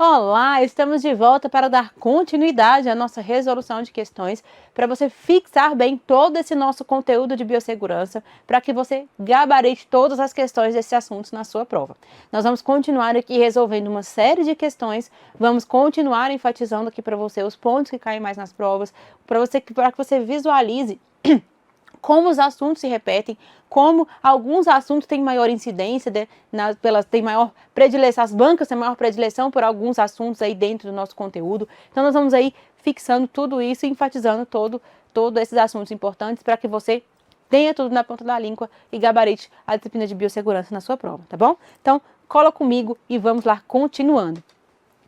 Olá, estamos de volta para dar continuidade à nossa resolução de questões, para você fixar bem todo esse nosso conteúdo de biossegurança, para que você gabarite todas as questões desses assuntos na sua prova. Nós vamos continuar aqui resolvendo uma série de questões, vamos continuar enfatizando aqui para você os pontos que caem mais nas provas, para que você visualize como os assuntos se repetem, como alguns assuntos têm maior incidência, têm maior predileção, as bancas têm maior predileção por alguns assuntos aí dentro do nosso conteúdo. Então nós vamos aí fixando tudo isso e enfatizando todos esses assuntos importantes para que você tenha tudo na ponta da língua e gabarite a disciplina de biossegurança na sua prova, tá bom? Então cola comigo e vamos lá continuando.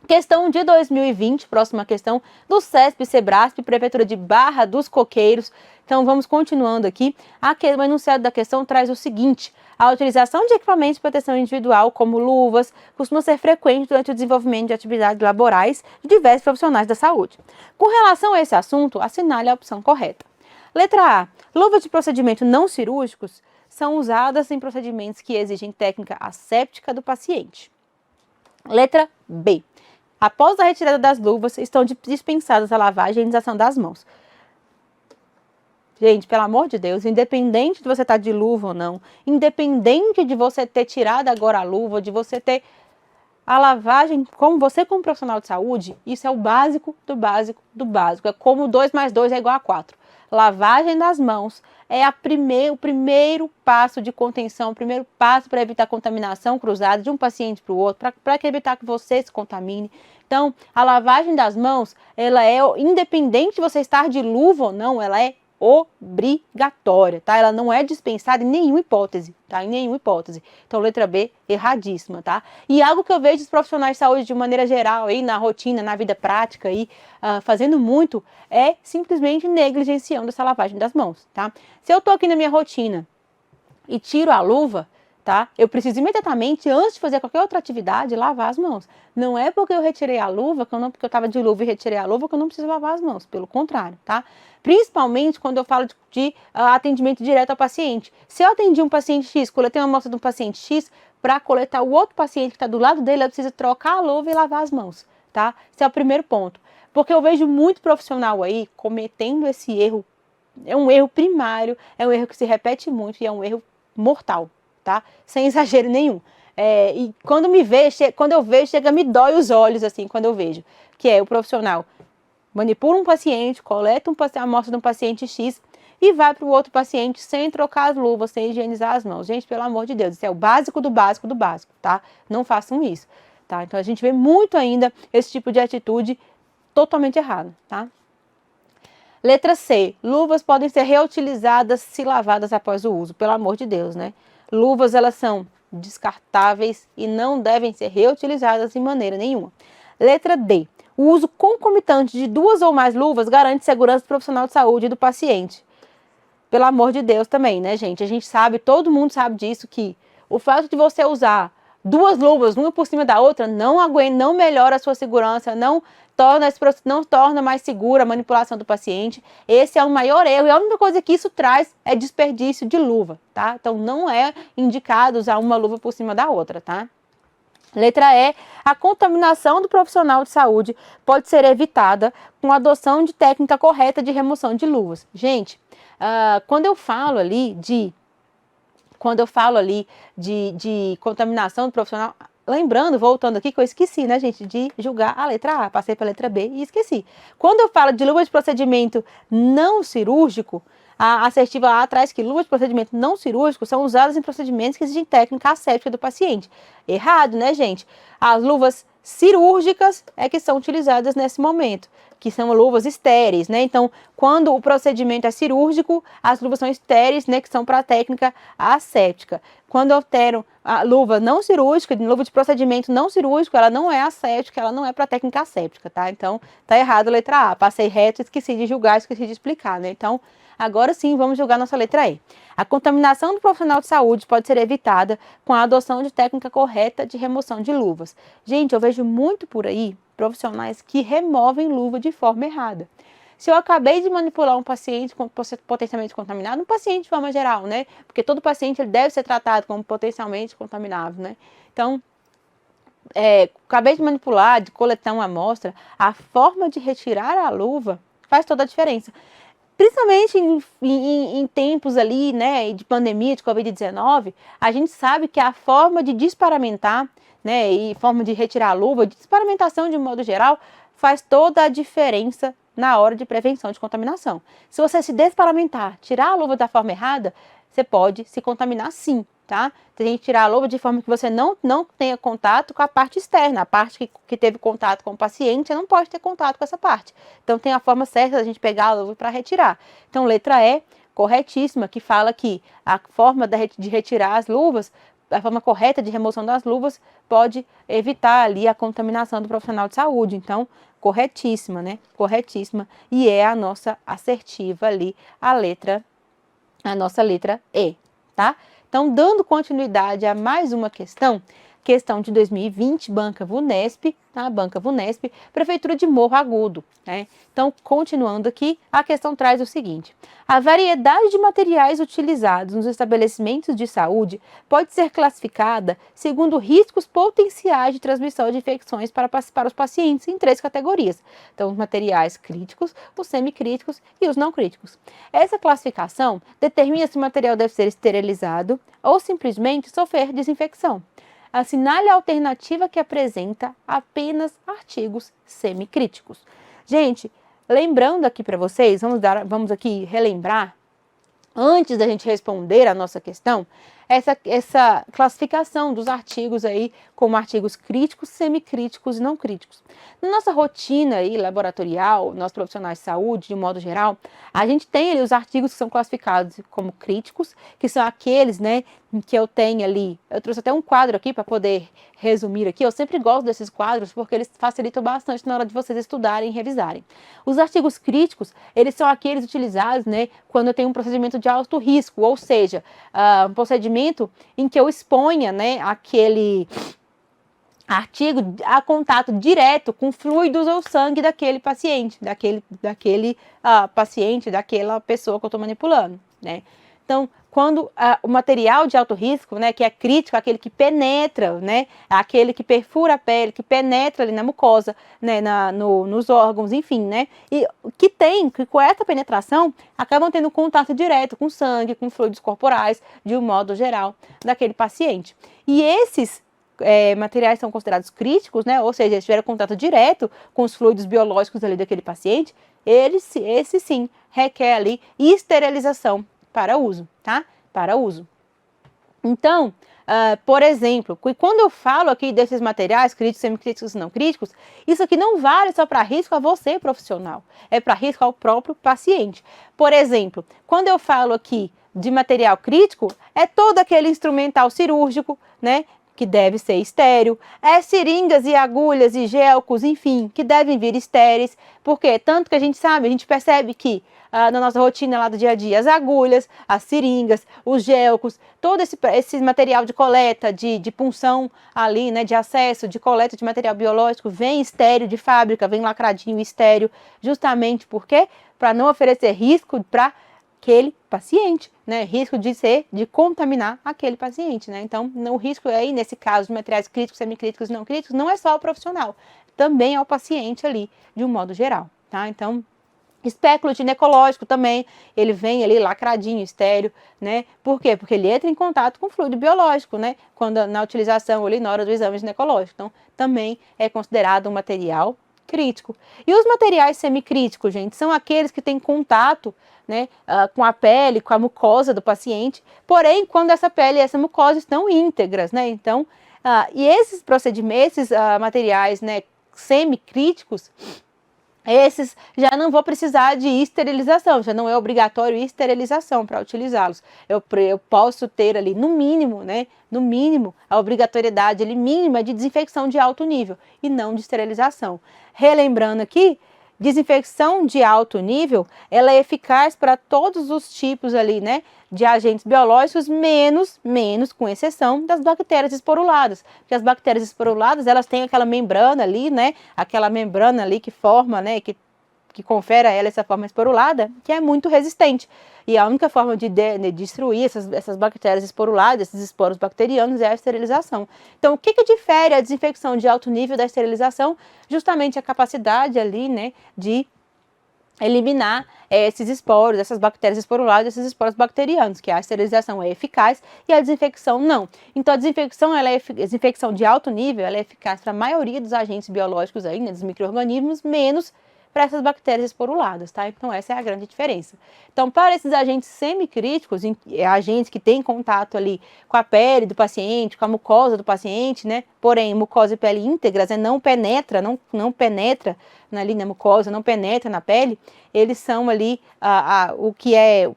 Questão de 2020, próxima questão do CESP-Sebrasp, Prefeitura de Barra dos Coqueiros. Então vamos continuando aqui. O enunciado da questão traz o seguinte: a utilização de equipamentos de proteção individual, como luvas, costuma ser frequente durante o desenvolvimento de atividades laborais de diversos profissionais da saúde. Com relação a esse assunto, assinale a opção correta. Letra A. Luvas de procedimento não cirúrgicos são usadas em procedimentos que exigem técnica asséptica do paciente. Letra B. Após a retirada das luvas, estão dispensadas a lavagem e a higienização das mãos. Gente, pelo amor de Deus, independente de você estar de luva ou não, independente de você ter tirado agora a luva, de você ter a lavagem, como profissional de saúde, isso é o básico do básico do básico. É como 2 mais 2 é igual a 4. Lavagem das mãos é o primeiro passo de contenção, o primeiro passo para evitar contaminação cruzada de um paciente para o outro, para evitar que você se contamine. Então, a lavagem das mãos, ela é, independente de você estar de luva ou não, ela é obrigatória, tá? Ela não é dispensada em nenhuma hipótese, tá? Em nenhuma hipótese. Então, letra B, erradíssima, tá? E algo que eu vejo os profissionais de saúde de maneira geral aí na rotina, na vida prática aí, fazendo muito, é simplesmente negligenciando essa lavagem das mãos, tá? Se eu tô aqui na minha rotina e tiro a luva, tá? Eu preciso imediatamente, antes de fazer qualquer outra atividade, lavar as mãos. Não é porque eu retirei a luva, porque eu estava de luva e retirei a luva, que eu não preciso lavar as mãos. Pelo contrário, tá? Principalmente quando eu falo de atendimento direto ao paciente. Se eu atendi um paciente X, coletei uma amostra de um paciente X, para coletar o outro paciente que está do lado dele, eu preciso trocar a luva e lavar as mãos, tá? Esse é o primeiro ponto. Porque eu vejo muito profissional aí cometendo esse erro. É um erro primário, é um erro que se repete muito e é um erro mortal, tá? Sem exagero nenhum. E quando eu vejo, chega, me dói os olhos, assim, quando eu vejo. Que é o profissional manipula um paciente, coleta a amostra de um paciente X e vai para o outro paciente sem trocar as luvas, sem higienizar as mãos. Gente, pelo amor de Deus, isso é o básico do básico do básico, tá? Não façam isso, tá? Então a gente vê muito ainda esse tipo de atitude totalmente errada, tá? Letra C. Luvas podem ser reutilizadas se lavadas após o uso. Pelo amor de Deus, né? Luvas, elas são descartáveis e não devem ser reutilizadas de maneira nenhuma. Letra D. O uso concomitante de 2 ou mais luvas garante segurança do profissional de saúde e do paciente. Pelo amor de Deus também, né, gente? A gente sabe, todo mundo sabe disso, que o fato de você usar 2 luvas, uma por cima da outra, não melhora a sua segurança, não torna mais segura a manipulação do paciente. Esse é o maior erro e a única coisa que isso traz é desperdício de luva, tá? Então não é indicado usar uma luva por cima da outra, tá? Letra E. A contaminação do profissional de saúde pode ser evitada com a adoção de técnica correta de remoção de luvas. Gente, quando eu falo ali de contaminação do profissional, lembrando, voltando aqui, que eu esqueci, né, gente, de julgar a letra A, passei para a letra B e esqueci. Quando eu falo de luva de procedimento não cirúrgico, a assertiva A traz que luvas de procedimento não cirúrgico são usadas em procedimentos que exigem técnica asséptica do paciente. Errado, né, gente? As luvas cirúrgicas é que são utilizadas nesse momento, que são luvas estéreis, né? Então, quando o procedimento é cirúrgico, as luvas são estéreis, né, que são para a técnica asséptica. Quando eu tenho a luva não cirúrgica, luva de procedimento não cirúrgico, ela não é asséptica, ela não é para técnica asséptica, tá? Então, tá errado a letra A. Passei reto, esqueci de julgar, esqueci de explicar, né? Então, agora sim, vamos julgar nossa letra E. A contaminação do profissional de saúde pode ser evitada com a adoção de técnica correta de remoção de luvas. Gente, eu vejo muito por aí profissionais que removem luva de forma errada. Se eu acabei de manipular um paciente potencialmente contaminado, um paciente de forma geral, né? Porque todo paciente ele deve ser tratado como potencialmente contaminável, né? Então, acabei de manipular, de coletar uma amostra, a forma de retirar a luva faz toda a diferença. Principalmente em tempos ali, né, de pandemia, de Covid-19, a gente sabe que a forma de desparamentar, né, e forma de retirar a luva, de desparamentação de um modo geral, faz toda a diferença na hora de prevenção de contaminação. Se você se desparamentar, tirar a luva da forma errada, você pode se contaminar sim, tá? Você tem que tirar a luva de forma que você não tenha contato com a parte externa, a parte que teve contato com o paciente, você não pode ter contato com essa parte. Então tem a forma certa da gente pegar a luva para retirar. Então letra E, corretíssima, que fala que a forma de retirar as luvas, a forma correta de remoção das luvas pode evitar ali a contaminação do profissional de saúde. Então, corretíssima, né? Corretíssima. E é a nossa assertiva ali, a nossa letra E, tá? Então, dando continuidade a mais uma questão de 2020, Banca Vunesp, tá? Banca Vunesp, Prefeitura de Morro Agudo, né? Então, continuando aqui, a questão traz o seguinte: a variedade de materiais utilizados nos estabelecimentos de saúde pode ser classificada segundo riscos potenciais de transmissão de infecções para os pacientes em 3 categorias. Então, os materiais críticos, os semicríticos e os não críticos. Essa classificação determina se o material deve ser esterilizado ou simplesmente sofrer desinfecção. Assinale a alternativa que apresenta apenas artigos semicríticos. Gente, lembrando aqui para vocês, vamos aqui relembrar, antes da gente responder a nossa questão, essa classificação dos artigos aí como artigos críticos, semicríticos e não críticos. Na nossa rotina aí laboratorial, nós profissionais de saúde, de um modo geral, a gente tem ali os artigos que são classificados como críticos, que são aqueles, né, que eu tenho ali. Eu trouxe até um quadro aqui para poder resumir aqui. Eu sempre gosto desses quadros porque eles facilitam bastante na hora de vocês estudarem e revisarem. Os artigos críticos, eles são aqueles utilizados, né, quando eu tenho um procedimento de alto risco, ou seja, um procedimento em que eu exponha, né, aquele artigo a contato direto com fluidos ou sangue daquele paciente, daquele paciente, daquela pessoa que eu estou manipulando, né? Então, quando o material de alto risco, né, que é crítico, aquele que penetra, né, aquele que perfura a pele, que penetra ali na mucosa, né, nos órgãos, enfim, né, e que com essa penetração acabam tendo contato direto com sangue, com fluidos corporais, de um modo geral, daquele paciente. E esses materiais são considerados críticos, né, ou seja, eles tiveram contato direto com os fluidos biológicos ali daquele paciente, esse sim requer ali esterilização para uso, tá? Para uso. Então, por exemplo, quando eu falo aqui desses materiais críticos, semicríticos e não críticos, isso aqui não vale só para risco a você, profissional, é para risco ao próprio paciente. Por exemplo, quando eu falo aqui de material crítico, é todo aquele instrumental cirúrgico, né, que deve ser estéril, seringas e agulhas e gelcos, enfim, que devem vir estéreis, porque tanto que a gente percebe que na nossa rotina lá do dia a dia, as agulhas, as seringas, os gelcos, todo esse material de coleta, de punção ali, né, de acesso, de coleta de material biológico, vem estéril de fábrica, vem lacradinho estéril, justamente porque para não oferecer risco para aquele paciente, né? Risco de contaminar aquele paciente, né? Então, o risco aí, nesse caso, de materiais críticos, semicríticos e não críticos, não é só o profissional, também é o paciente ali, de um modo geral, tá? Então, espéculo ginecológico também, ele vem ali lacradinho, estéreo, né? Por quê? Porque ele entra em contato com fluido biológico, né? Quando na utilização ali, na hora do exame ginecológico. Então, também é considerado um material crítico. E os materiais semicríticos, gente, são aqueles que têm contato, né, com a pele, com a mucosa do paciente, porém, quando essa pele e essa mucosa estão íntegras, né? Então, e esses procedimentos, esses materiais, né, semicríticos, esses já não vou precisar de esterilização, já não é obrigatório esterilização para utilizá-los. Eu posso ter ali, no mínimo, né? No mínimo, a obrigatoriedade ali, mínima de desinfecção de alto nível e não de esterilização. Relembrando aqui, desinfecção de alto nível, ela é eficaz para todos os tipos ali, né, de agentes biológicos, menos, com exceção das bactérias esporuladas. Porque as bactérias esporuladas, elas têm aquela membrana ali, né, aquela membrana ali que forma, né, que que confere a ela essa forma esporulada, que é muito resistente. E a única forma de destruir essas bactérias esporuladas, esses esporos bacterianos, é a esterilização. Então, o que difere a desinfecção de alto nível da esterilização? Justamente a capacidade ali, né, de eliminar esses esporos, essas bactérias esporuladas, esses esporos bacterianos, que a esterilização é eficaz e a desinfecção não. Então a desinfecção, desinfecção de alto nível, ela é eficaz para a maioria dos agentes biológicos aí, né, dos micro-organismos, menos para essas bactérias esporuladas, tá? Então essa é a grande diferença. Então para esses agentes semicríticos, agentes que têm contato ali com a pele do paciente, com a mucosa do paciente, né? Porém, mucosa e pele íntegras, não penetra ali na mucosa, não penetra na pele, eles são ali o que é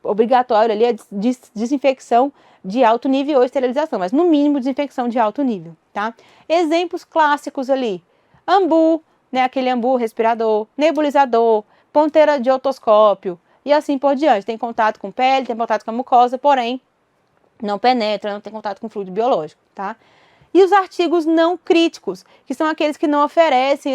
obrigatório ali, a desinfecção de alto nível ou esterilização, mas no mínimo desinfecção de alto nível, tá? Exemplos clássicos ali, ambu, né, aquele ambu respirador, nebulizador, ponteira de otoscópio e assim por diante. Tem contato com pele, tem contato com a mucosa, porém não penetra, não tem contato com fluido biológico, tá? E os artigos não críticos, que são aqueles que não oferecem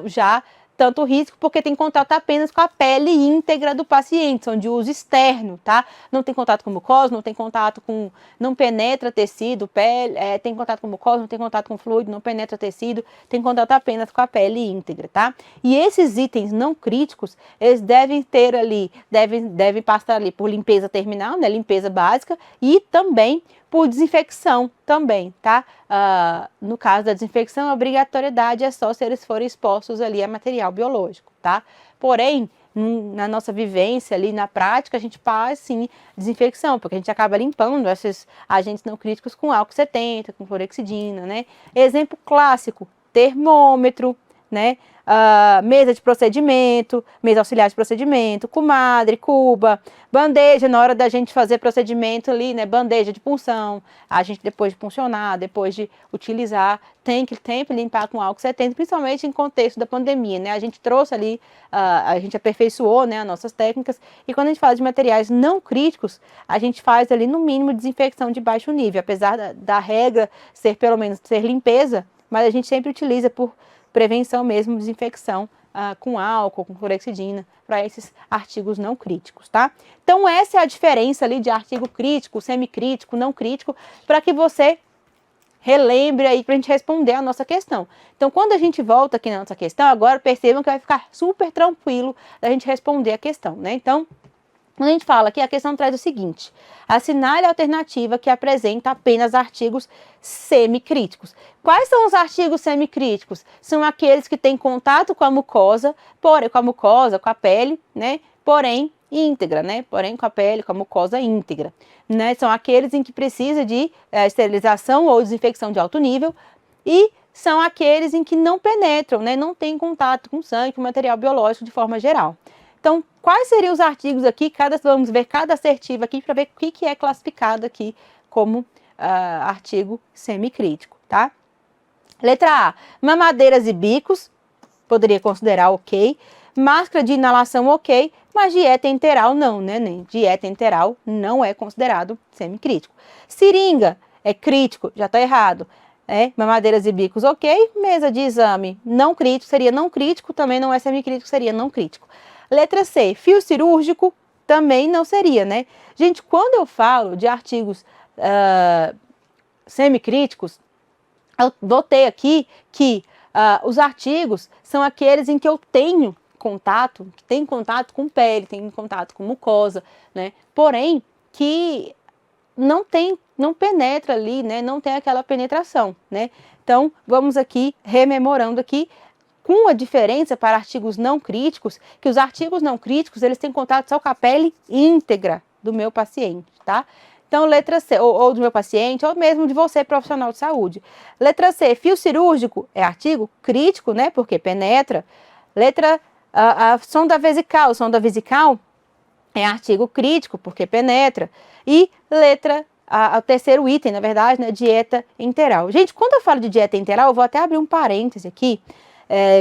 já tanto risco, porque tem contato apenas com a pele íntegra do paciente, são de uso externo, tá? Não tem contato com mucosa, não tem contato com, não penetra tecido, pele, tem contato com mucosa, não tem contato com fluido, não penetra tecido, tem contato apenas com a pele íntegra, tá? E esses itens não críticos, eles devem ter ali, devem passar ali por limpeza terminal, né? Limpeza básica e também por desinfecção também, tá? No caso da desinfecção, a obrigatoriedade é só se eles forem expostos ali a material biológico, tá? Porém, na nossa vivência ali, na prática, a gente faz sim desinfecção, porque a gente acaba limpando esses agentes não críticos com álcool 70, com clorexidina, né? Exemplo clássico, termômetro, né? Mesa de procedimento, mesa auxiliar de procedimento, comadre, cuba, bandeja na hora da gente fazer procedimento ali, né? Bandeja de punção, a gente depois de puncionar, depois de utilizar, tem que sempre limpar com álcool 70, principalmente em contexto da pandemia, né? A gente trouxe ali, a gente aperfeiçoou, né, as nossas técnicas, e quando a gente fala de materiais não críticos, a gente faz ali no mínimo desinfecção de baixo nível, apesar da regra ser pelo menos ser limpeza, mas a gente sempre utiliza por prevenção mesmo, desinfecção com álcool, com clorexidina, para esses artigos não críticos, tá? Então essa é a diferença ali de artigo crítico, semicrítico, não crítico, para que você relembre aí para a gente responder a nossa questão. Então quando a gente volta aqui na nossa questão, agora percebam que vai ficar super tranquilo da gente responder a questão, né? Então, quando a gente fala aqui, a questão traz o seguinte: assinale a alternativa que apresenta apenas artigos semicríticos. Quais são os artigos semicríticos? São aqueles que têm contato com a mucosa, com a pele, né? Porém, íntegra, né? Porém, com a pele, com a mucosa íntegra. Né? São aqueles em que precisa de esterilização ou desinfecção de alto nível e são aqueles em que não penetram, né? Não tem contato com sangue, com material biológico de forma geral. Então, quais seriam os artigos aqui? Vamos ver cada assertivo aqui para ver o que é classificado aqui como artigo semicrítico, tá? Letra A, mamadeiras e bicos, poderia considerar ok. Máscara de inalação ok, mas dieta enteral não, né? Dieta enteral não é considerado semicrítico. Seringa é crítico, já está errado. Mamadeiras e bicos ok. Mesa de exame não crítico, seria não crítico, também não é semicrítico, seria não crítico. Letra C, fio cirúrgico, também não seria, né? Gente, quando eu falo de artigos semicríticos, eu botei aqui que os artigos são aqueles em que eu tenho contato, que tem contato com pele, tem contato com mucosa, né? Porém, que não penetra ali, né? Não tem aquela penetração, né? Então, vamos aqui, rememorando aqui, com a diferença para artigos não críticos, que os artigos não críticos, eles têm contato só com a pele íntegra do meu paciente, tá? Então, letra C, ou do meu paciente, ou mesmo de você, profissional de saúde. Letra C, fio cirúrgico é artigo crítico, né? Porque penetra. Letra a sonda vesical é artigo crítico, porque penetra. E letra o terceiro item, na verdade, né? Dieta enteral. Gente, quando eu falo de dieta enteral, eu vou até abrir um parêntese aqui.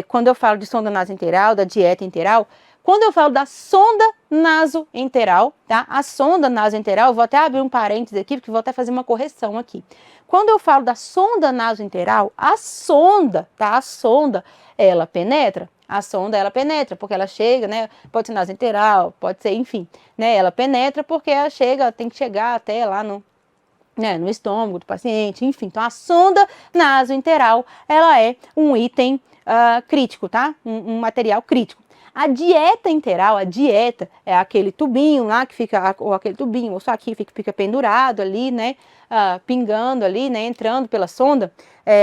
Quando eu falo de sonda nasoenteral, da dieta enteral, quando eu falo da sonda nasoenteral, tá? A sonda nasoenteral, eu vou até abrir um parênteses aqui, porque vou até fazer uma correção aqui. Quando eu falo da sonda nasoenteral, a sonda, tá? A sonda, ela penetra? A sonda, ela penetra, porque ela chega, né? Pode ser nasointeral, pode ser, enfim, né? Ela penetra porque ela chega, tem que chegar até lá no estômago do paciente, enfim. Então, a sonda nasointeral, ela é um item crítico, tá? Um material crítico. A dieta enteral, a dieta é aquele tubinho lá que fica, ou aquele tubinho, ou só aqui fica pendurado ali, né? Pingando ali, né? Entrando pela sonda.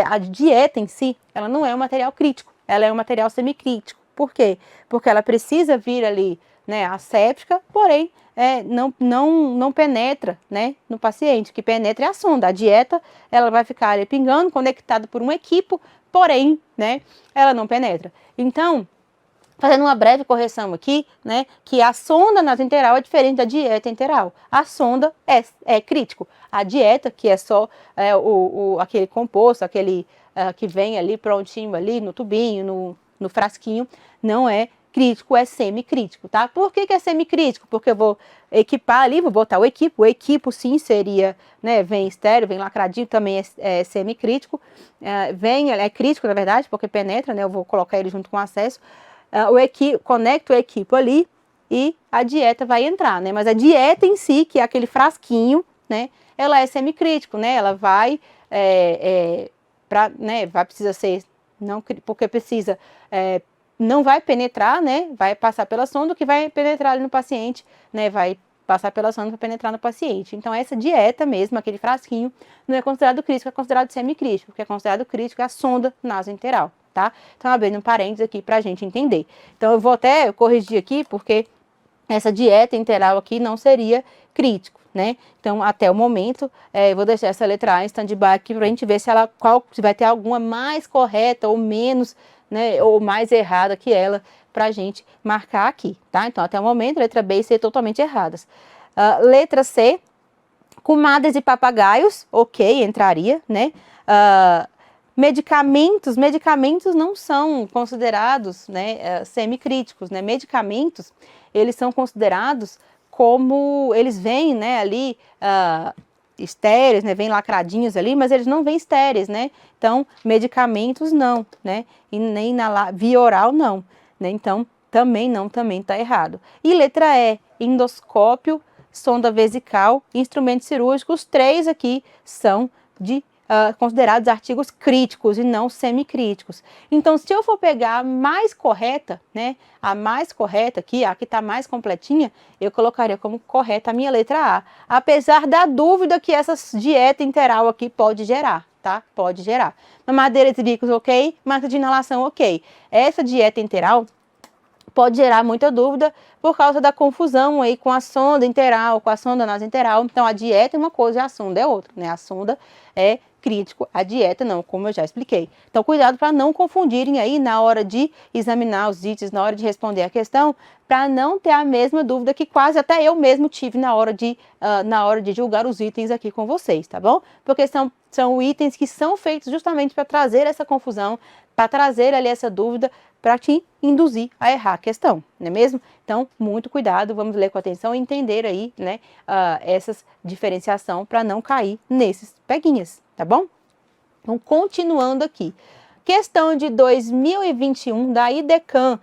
A dieta em si, ela não é um material crítico, ela é um material semicrítico. Por quê? Porque ela precisa vir ali, né? Asséptica, porém, não penetra, né, no paciente. O que penetra é a sonda. A dieta, ela vai ficar ali pingando, conectada por um equipo, porém, né, ela não penetra. Então, fazendo uma breve correção aqui, né, que a sonda nasointeral é diferente da dieta enteral. A sonda é crítico. A dieta, que é só aquele composto, aquele que vem ali prontinho ali no tubinho, no frasquinho, não é crítico, é semicrítico, tá? Por que é semicrítico? Porque eu vou equipar ali, vou botar o equipo sim seria, né, vem estéreo, vem lacradinho, também é semicrítico, é crítico na verdade, porque penetra, né, eu vou colocar ele junto com o acesso, conecto o equipo ali e a dieta vai entrar, né, mas a dieta em si, que é aquele frasquinho, né, ela é semicrítico, né, ela vai, precisa ser, não, porque precisa, não vai penetrar, né? Vai passar pela sonda, que vai penetrar ali no paciente, né? Vai passar pela sonda para penetrar no paciente. Então, essa dieta mesmo, aquele frasquinho, não é considerado crítico, é considerado semicrítico. O que é considerado crítico é a sonda nasointeral, tá? Então, abrindo um parênteses aqui para a gente entender. Então, eu vou até corrigir aqui, porque essa dieta enteral aqui não seria crítico, né? Então, até o momento, eu vou deixar essa letra A em stand-by aqui para a gente ver se vai ter alguma mais correta ou menos, né, ou mais errada que ela, para a gente marcar aqui, tá? Então, até o momento, letra B e C totalmente erradas. Letra C, comadres e papagaios, ok, entraria, né? Medicamentos não são considerados, né, semicríticos, né? Medicamentos, eles são considerados como, eles vêm, né, ali, estéreis, né, vêm lacradinhos ali, mas eles não vêm estéreis, né? Então, medicamentos não, né? E nem via oral não, né? Então, também está errado. E letra E, endoscópio, sonda vesical, instrumentos cirúrgicos, 3 aqui são considerados artigos críticos e não semicríticos. Então, se eu for pegar a mais correta, né, a mais correta aqui, a que está mais completinha, eu colocaria como correta a minha letra A, apesar da dúvida que essa dieta enteral aqui pode gerar, tá? Pode gerar. Mamadeiras e bicos, ok. Massa de inalação, ok. Essa dieta enteral pode gerar muita dúvida por causa da confusão aí com a sonda enteral, com a sonda nasointeral. Então, a dieta é uma coisa e a sonda é outra, né? A sonda é crítico, a dieta não, como eu já expliquei. Então, cuidado para não confundirem aí na hora de examinar os itens, na hora de responder a questão, para não ter a mesma dúvida que quase até eu mesmo tive na hora de julgar os itens aqui com vocês, tá bom? Porque são itens que são feitos justamente para trazer essa confusão, para trazer ali essa dúvida, para te induzir a errar a questão, não é mesmo? Então, muito cuidado, vamos ler com atenção e entender aí, né, essas diferenciação para não cair nesses peguinhas, tá bom? Então, continuando aqui. Questão de 2021 da IDECAM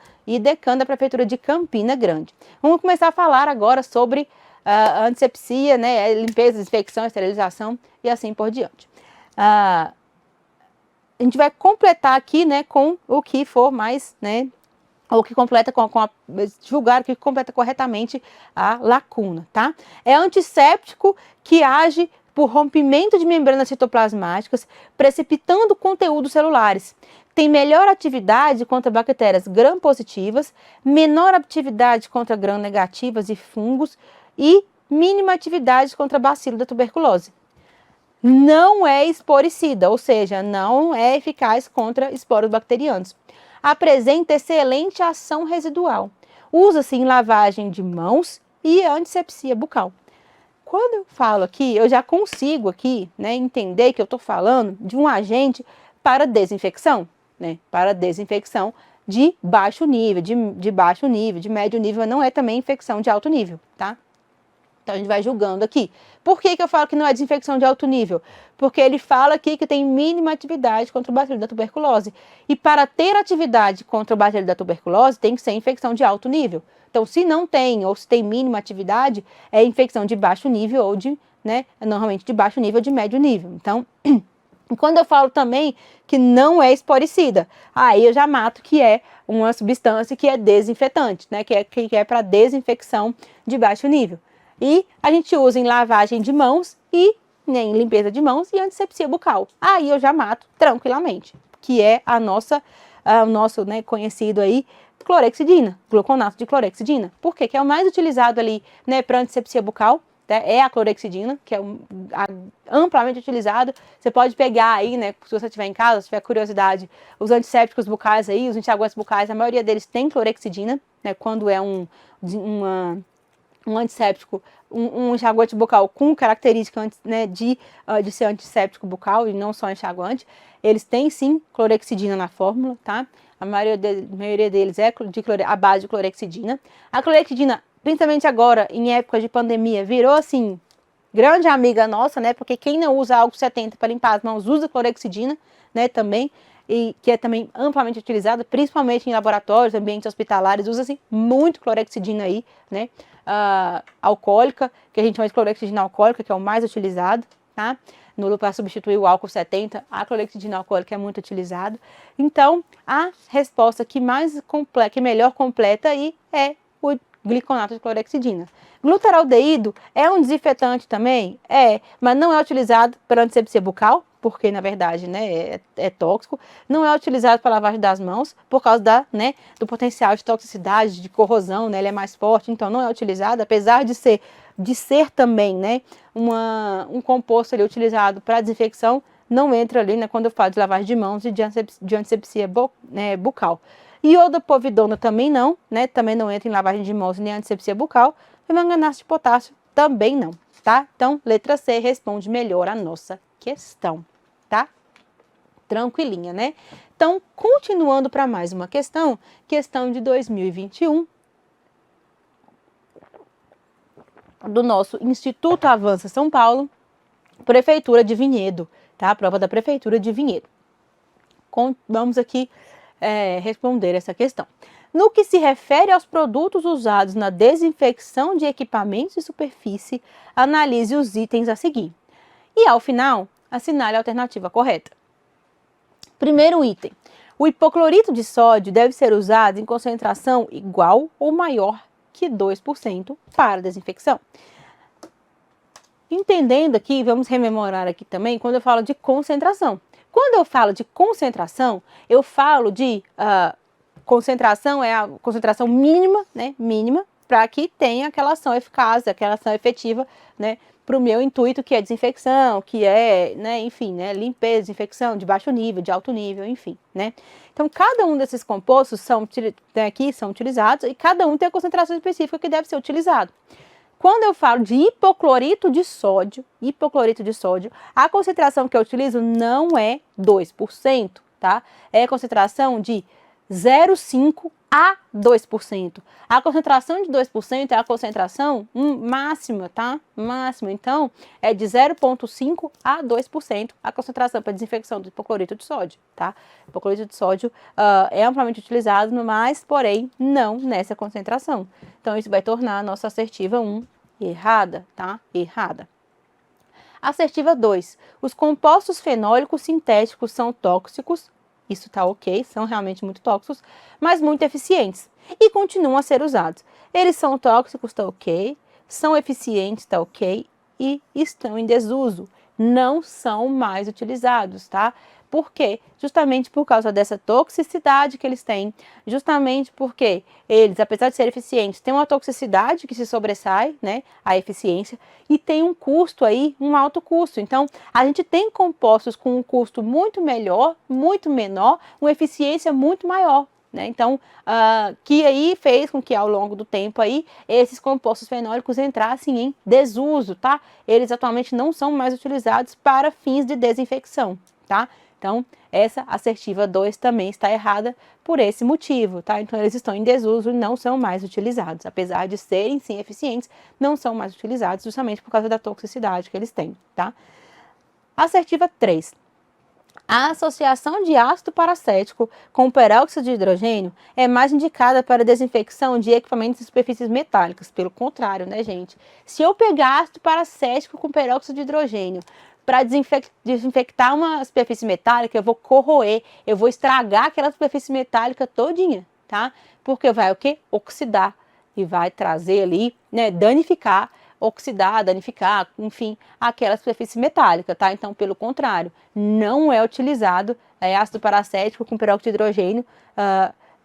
da Prefeitura de Campina Grande. Vamos começar a falar agora sobre antisepsia, né, limpeza, desinfecção, esterilização e assim por diante. A gente vai completar aqui, né, com o que for mais, né, ou que completa julgar que completa corretamente a lacuna, tá? É antisséptico que age por rompimento de membranas citoplasmáticas, precipitando conteúdos celulares. Tem melhor atividade contra bactérias gram-positivas, menor atividade contra gram-negativas e fungos e mínima atividade contra bacilo da tuberculose. Não é esporicida, ou seja, não é eficaz contra esporos bacterianos. Apresenta excelente ação residual. Usa-se em lavagem de mãos e antisepsia bucal. Quando eu falo aqui, eu já consigo aqui, né, entender que eu estou falando de um agente para desinfecção, né, para desinfecção de baixo nível, de baixo nível, de médio nível, não é também infecção de alto nível, tá? Então, a gente vai julgando aqui. Por que eu falo que não é desinfecção de alto nível? Porque ele fala aqui que tem mínima atividade contra o bacilo da tuberculose. E para ter atividade contra o bacilo da tuberculose, tem que ser infecção de alto nível. Então, se não tem, ou se tem mínima atividade, é infecção de baixo nível ou de, né, normalmente de baixo nível, de médio nível. Então, quando eu falo também que não é esporicida, aí eu já mato que é uma substância que é desinfetante, né, que é para desinfecção de baixo nível. E a gente usa em lavagem de mãos e em limpeza de mãos e antisepsia bucal. Aí eu já mato tranquilamente, que é o nosso, né, conhecido aí, clorexidina, gluconato de clorexidina. Por quê? Que é o mais utilizado ali, né, para antisepsia bucal, né, é a clorexidina, que é amplamente utilizado. Você pode pegar aí, né, se você estiver em casa, se tiver curiosidade, os antissépticos bucais aí, os enxaguantes bucais, a maioria deles tem clorexidina, né, quando é um antisséptico, um enxaguante bucal com característica, né, de ser antisséptico bucal e não só enxaguante, eles têm sim clorexidina na fórmula, tá? A maioria deles é a base de clorexidina. A clorexidina, principalmente agora, em época de pandemia, virou assim, grande amiga nossa, né? Porque quem não usa álcool 70 para limpar as mãos usa clorexidina, né? Também, e que é também amplamente utilizada, principalmente em laboratórios, ambientes hospitalares, usa-se muito clorexidina aí, né? Alcoólica, que a gente chama de clorexidina alcoólica, que é o mais utilizado, tá? Para substituir o álcool 70, a clorexidina alcoólica é muito utilizada. Então, a resposta que melhor completa aí é o gliconato de clorexidina. Glutaraldeído é um desinfetante também? É, mas não é utilizado para antisepsia bucal, porque na verdade, né, é tóxico. Não é utilizado para lavagem das mãos, por causa do potencial de toxicidade, de corrosão, né, ele é mais forte, então não é utilizado, apesar de ser também, né, um composto ali utilizado para desinfecção, não entra ali, né, quando eu falo de lavagem de mãos e de antisepsia bucal. Iodopovidona também não, né, também não entra em lavagem de mãos nem antisepsia bucal, e manganato de potássio também não, tá? Então, letra C responde melhor a nossa questão, tá? Tranquilinha, né? Então, continuando para mais uma questão de 2021, do nosso Instituto Avança São Paulo, Prefeitura de Vinhedo, tá? Prova da Prefeitura de Vinhedo. Vamos aqui responder essa questão. No que se refere aos produtos usados na desinfecção de equipamentos e superfície, analise os itens a seguir. E, ao final, assinale a alternativa correta. Primeiro item. O hipoclorito de sódio deve ser usado em concentração igual ou maior que 2% para desinfecção. Entendendo aqui, vamos rememorar aqui também, quando eu falo de concentração. Quando eu falo de concentração, eu falo de concentração, é a concentração mínima, né, mínima, para que tenha aquela ação eficaz, aquela ação efetiva, né, para o meu intuito, que é desinfecção, que é, né, enfim, né, limpeza, desinfecção de baixo nível, de alto nível, enfim, né. Então, cada um desses compostos são utilizados e cada um tem a concentração específica que deve ser utilizado. Quando eu falo de hipoclorito de sódio, a concentração que eu utilizo não é 2%, tá? É a concentração de 0,5 a 2%. A concentração de 2% é a concentração máxima, tá? Máxima. Então, é de 0,5 a 2% a concentração para desinfecção do hipoclorito de sódio, tá? O hipoclorito de sódio é amplamente utilizado, mas, porém, não nessa concentração. Então, isso vai tornar a nossa assertiva 1 errada, tá? Errada. Assertiva 2. Os compostos fenólicos sintéticos são tóxicos. Isso tá ok, são realmente muito tóxicos, mas muito eficientes e continuam a ser usados. Eles são tóxicos, tá ok, são eficientes, tá ok, e estão em desuso, não são mais utilizados, tá? Por quê? Justamente por causa dessa toxicidade que eles têm, justamente porque eles, apesar de serem eficientes, têm uma toxicidade que se sobressai, né, a eficiência, e tem um custo aí, um alto custo. Então, a gente tem compostos com um custo muito melhor, muito menor, uma eficiência muito maior, né? Então, que aí fez com que ao longo do tempo aí, esses compostos fenólicos entrassem em desuso, tá? Eles atualmente não são mais utilizados para fins de desinfecção, tá? Então, essa assertiva 2 também está errada por esse motivo, tá? Então, eles estão em desuso e não são mais utilizados. Apesar de serem, sim, eficientes, não são mais utilizados justamente por causa da toxicidade que eles têm, tá? Assertiva 3. A associação de ácido paracético com peróxido de hidrogênio é mais indicada para desinfecção de equipamentos e superfícies metálicas. Pelo contrário, né, gente? Se eu pegar ácido paracético com peróxido de hidrogênio para desinfectar uma superfície metálica, eu vou corroer, eu vou estragar aquela superfície metálica todinha, tá? Porque vai o quê? Oxidar e vai trazer ali, né, danificar, oxidar, danificar, enfim, aquela superfície metálica, tá? Então, pelo contrário, não é utilizado ácido paracético com peróxido de hidrogênio,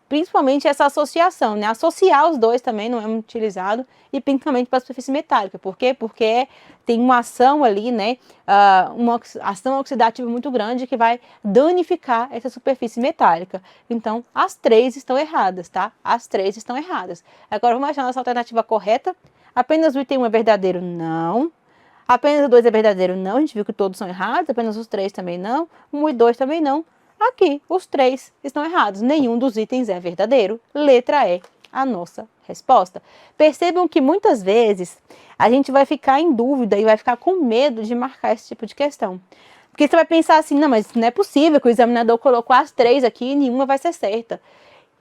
principalmente essa associação, né? Associar os dois também não é muito utilizado, e principalmente para a superfície metálica. Por quê? Porque tem uma ação ali, né? Uma ação oxidativa muito grande que vai danificar essa superfície metálica. Então, as três estão erradas, tá? As três estão erradas. Agora, vamos achar a nossa alternativa correta. Apenas o item 1 é verdadeiro? Não. Apenas o 2 é verdadeiro? Não. A gente viu que todos são errados. Apenas os 3 também não. 1 e 2 também não. Aqui, os 3 estão errados. Nenhum dos itens é verdadeiro. Letra E, a nossa resposta. Percebam que muitas vezes a gente vai ficar em dúvida e vai ficar com medo de marcar esse tipo de questão. Porque você vai pensar assim, não, mas não é possível que o examinador colocou as 3 aqui e nenhuma vai ser certa.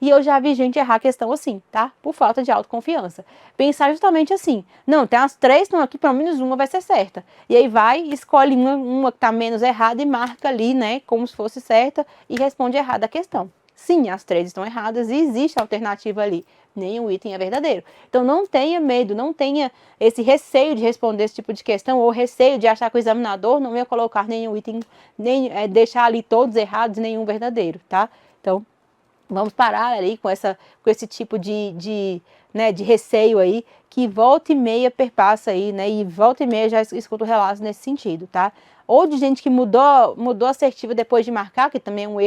E eu já vi gente errar a questão assim, tá? Por falta de autoconfiança. Pensar justamente assim, não, tem as 3 estão aqui, pelo menos uma vai ser certa. E aí vai, escolhe uma que está menos errada e marca ali, né, como se fosse certa e responde errada a questão. Sim, as 3 estão erradas e existe alternativa ali. Nenhum item é verdadeiro. Então não tenha medo, não tenha esse receio de responder esse tipo de questão ou receio de achar que o examinador não ia colocar nenhum item, nem deixar ali todos errados e nenhum verdadeiro, tá? Então, vamos parar ali com esse tipo de receio aí, que volta e meia perpassa aí, né? E volta e meia já escuto relatos nesse sentido, tá? Ou de gente que mudou a assertiva depois de marcar, que também é um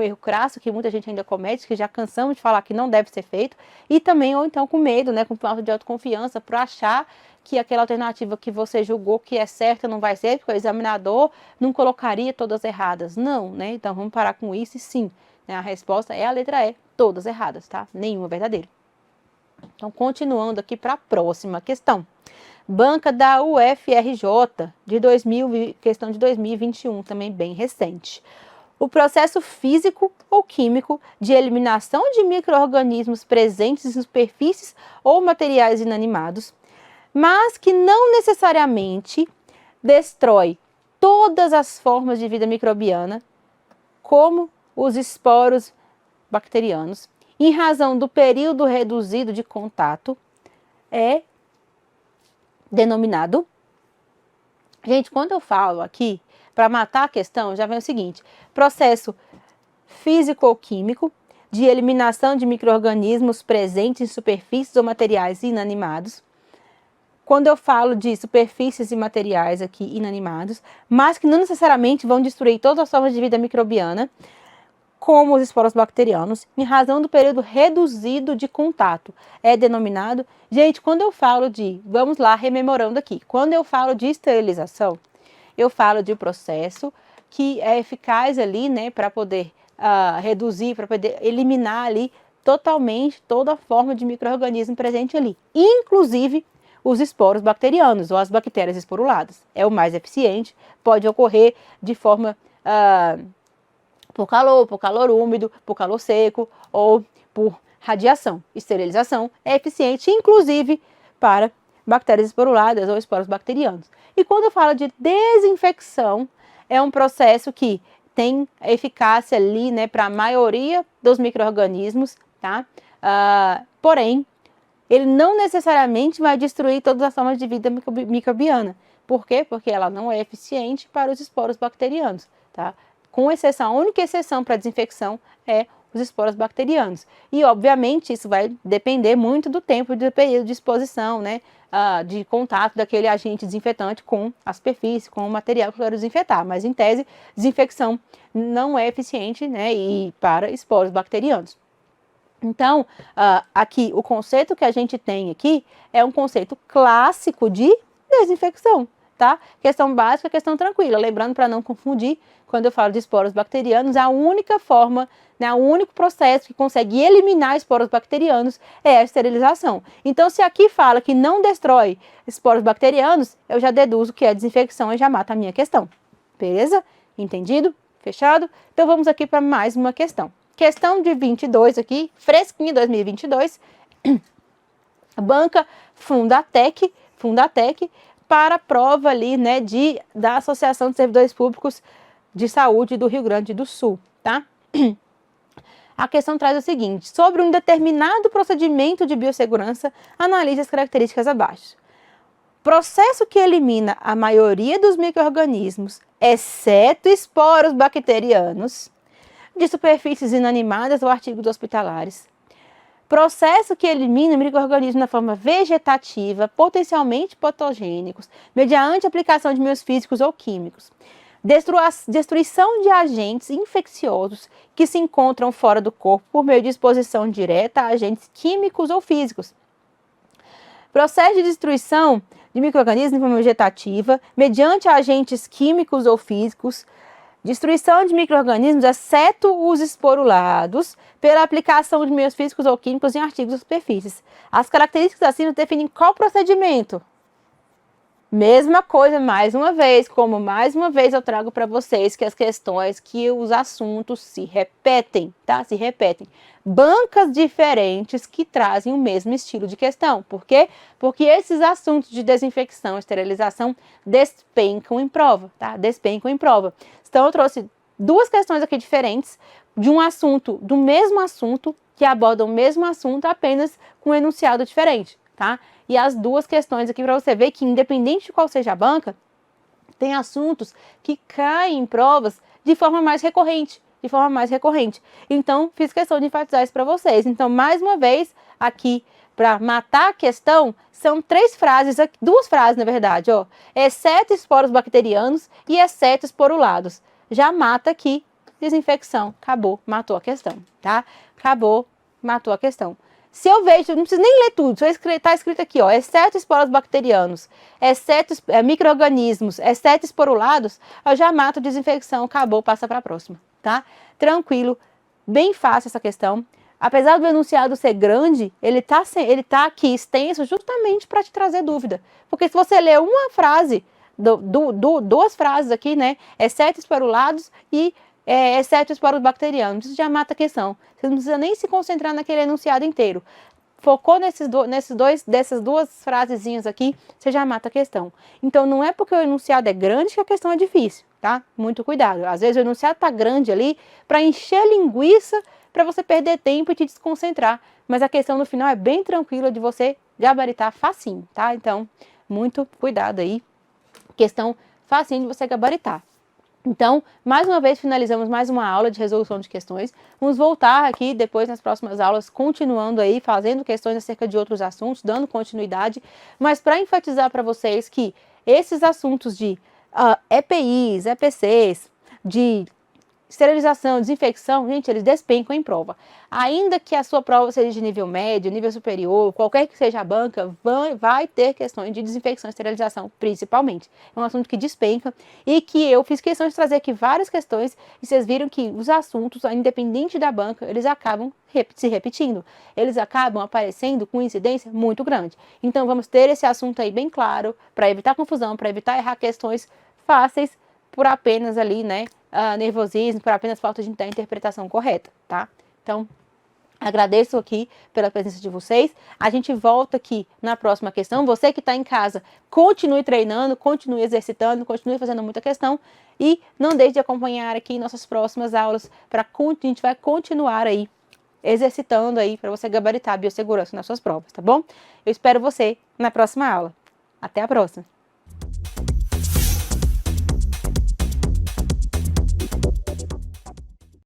erro crasso, que muita gente ainda comete, que já cansamos de falar que não deve ser feito. E também, ou então com medo, né? Com falta de autoconfiança, por achar que aquela alternativa que você julgou que é certa não vai ser, porque o examinador não colocaria todas erradas. Não, né? Então vamos parar com isso e sim. A resposta é a letra E, todas erradas, tá? Nenhuma verdadeira. Então, continuando aqui para a próxima questão. Banca da UFRJ, questão de 2021, também bem recente. O processo físico ou químico de eliminação de micro-organismos presentes em superfícies ou materiais inanimados, mas que não necessariamente destrói todas as formas de vida microbiana, como os esporos bacterianos, em razão do período reduzido de contato, é denominado... Gente, quando eu falo aqui, para matar a questão, já vem o seguinte: processo físico ou químico de eliminação de micro-organismos presentes em superfícies ou materiais inanimados. Quando eu falo de superfícies e materiais aqui inanimados, mas que não necessariamente vão destruir todas as formas de vida microbiana, como os esporos bacterianos, em razão do período reduzido de contato. É denominado... Gente, quando eu falo de... Vamos lá, rememorando aqui. Quando eu falo de esterilização, eu falo de um processo que é eficaz ali, né, para poder reduzir, para poder eliminar ali totalmente toda forma de micro-organismo presente ali, inclusive os esporos bacterianos ou as bactérias esporuladas. É o mais eficiente, pode ocorrer de forma... por calor úmido, por calor seco ou por radiação. Esterilização é eficiente, inclusive, para bactérias esporuladas ou esporos bacterianos. E quando eu falo de desinfecção, é um processo que tem eficácia ali, né, para a maioria dos micro-organismos, tá? Porém, ele não necessariamente vai destruir todas as formas de vida microbiana. Por quê? Porque ela não é eficiente para os esporos bacterianos, tá? Com exceção, a única exceção para desinfecção é os esporos bacterianos. E, obviamente, isso vai depender muito do tempo e do período de exposição, né, de contato daquele agente desinfetante com a superfície, com o material que eu quero desinfetar. Mas, em tese, desinfecção não é eficiente, né, e para esporos bacterianos. Então, aqui, o conceito que a gente tem aqui é um conceito clássico de desinfecção. tá? Questão básica, questão tranquila. Lembrando para não confundir, quando eu falo de esporos bacterianos, a única forma, né, o único processo que consegue eliminar esporos bacterianos é a esterilização. Então, se aqui fala que não destrói esporos bacterianos, eu já deduzo que é desinfecção e já mata a minha questão. Beleza? Entendido? Fechado? Então, vamos aqui para mais uma questão. Questão de 22 aqui, fresquinha 2022. Banca Fundatec, para a prova ali, né, da Associação de Servidores Públicos de Saúde do Rio Grande do Sul, tá? A questão traz o seguinte: sobre um determinado procedimento de biossegurança, analise as características abaixo. Processo que elimina a maioria dos micro-organismos, exceto esporos bacterianos, de superfícies inanimadas ou artigos hospitalares. Processo que elimina micro-organismos na forma vegetativa, potencialmente patogênicos, mediante aplicação de meios físicos ou químicos. Destruição de agentes infecciosos que se encontram fora do corpo por meio de exposição direta a agentes químicos ou físicos. Processo de destruição de micro-organismos de forma vegetativa, mediante agentes químicos ou físicos. Destruição de micro-organismos, exceto os esporulados, pela aplicação de meios físicos ou químicos em artigos ou superfícies. As características acima definem qual procedimento. Mesma coisa, mais uma vez, como mais uma vez eu trago para vocês que as questões, que os assuntos se repetem, tá? Se repetem. Bancas diferentes que trazem o mesmo estilo de questão. Por quê? Porque esses assuntos de desinfecção e esterilização despencam em prova, tá? Despencam em prova. Então, eu trouxe duas questões aqui diferentes de um assunto, do mesmo assunto, que abordam o mesmo assunto, apenas com um enunciado diferente, tá? E as duas questões aqui para você ver que, independente de qual seja a banca, tem assuntos que caem em provas de forma mais recorrente. Então, fiz questão de enfatizar isso para vocês. Então, mais uma vez, aqui, para matar a questão, são duas frases, na verdade, ó. Exceto esporos bacterianos e exceto esporulados. Já mata aqui, desinfecção. Acabou, matou a questão, tá? Acabou, matou a questão. Se eu vejo, não preciso nem ler tudo, está escrito aqui, ó, exceto esporos bacterianos, exceto micro-organismos, exceto esporulados, eu já mato desinfecção, acabou, passa para a próxima, tá? Tranquilo, bem fácil essa questão. Apesar do enunciado ser grande, ele tá aqui extenso justamente para te trazer dúvida. Porque se você ler uma frase, duas frases aqui, né, exceto esporulados e exceto esporos bacterianos, isso já mata a questão. Você não precisa nem se concentrar naquele enunciado inteiro. Focou dessas duas frasezinhas aqui, você já mata a questão. Então, não é porque o enunciado é grande que a questão é difícil, tá? Muito cuidado. Às vezes o enunciado tá grande ali para encher linguiça, para você perder tempo e te desconcentrar. Mas a questão no final é bem tranquila de você gabaritar facinho, tá? Então, muito cuidado aí. Questão facinho de você gabaritar. Então, mais uma vez, finalizamos mais uma aula de resolução de questões. Vamos voltar aqui depois nas próximas aulas, continuando aí, fazendo questões acerca de outros assuntos, dando continuidade. Mas para enfatizar para vocês que esses assuntos de EPIs, EPCs, de esterilização, desinfecção, gente, eles despencam em prova. Ainda que a sua prova seja de nível médio, nível superior, qualquer que seja a banca, vai ter questões de desinfecção e esterilização, principalmente. É um assunto que despenca e que eu fiz questão de trazer aqui várias questões e vocês viram que os assuntos, independente da banca, eles acabam se repetindo. Eles acabam aparecendo com incidência muito grande. Então, vamos ter esse assunto aí bem claro, para evitar confusão, para evitar errar questões fáceis por apenas ali, né, nervosismo, por apenas falta de interpretação correta, tá? Então, agradeço aqui pela presença de vocês. A gente volta aqui na próxima questão. Você que está em casa, continue treinando, continue exercitando, continue fazendo muita questão e não deixe de acompanhar aqui nossas próximas aulas, a gente vai continuar aí exercitando aí para você gabaritar a biossegurança nas suas provas, tá bom? Eu espero você na próxima aula. Até a próxima!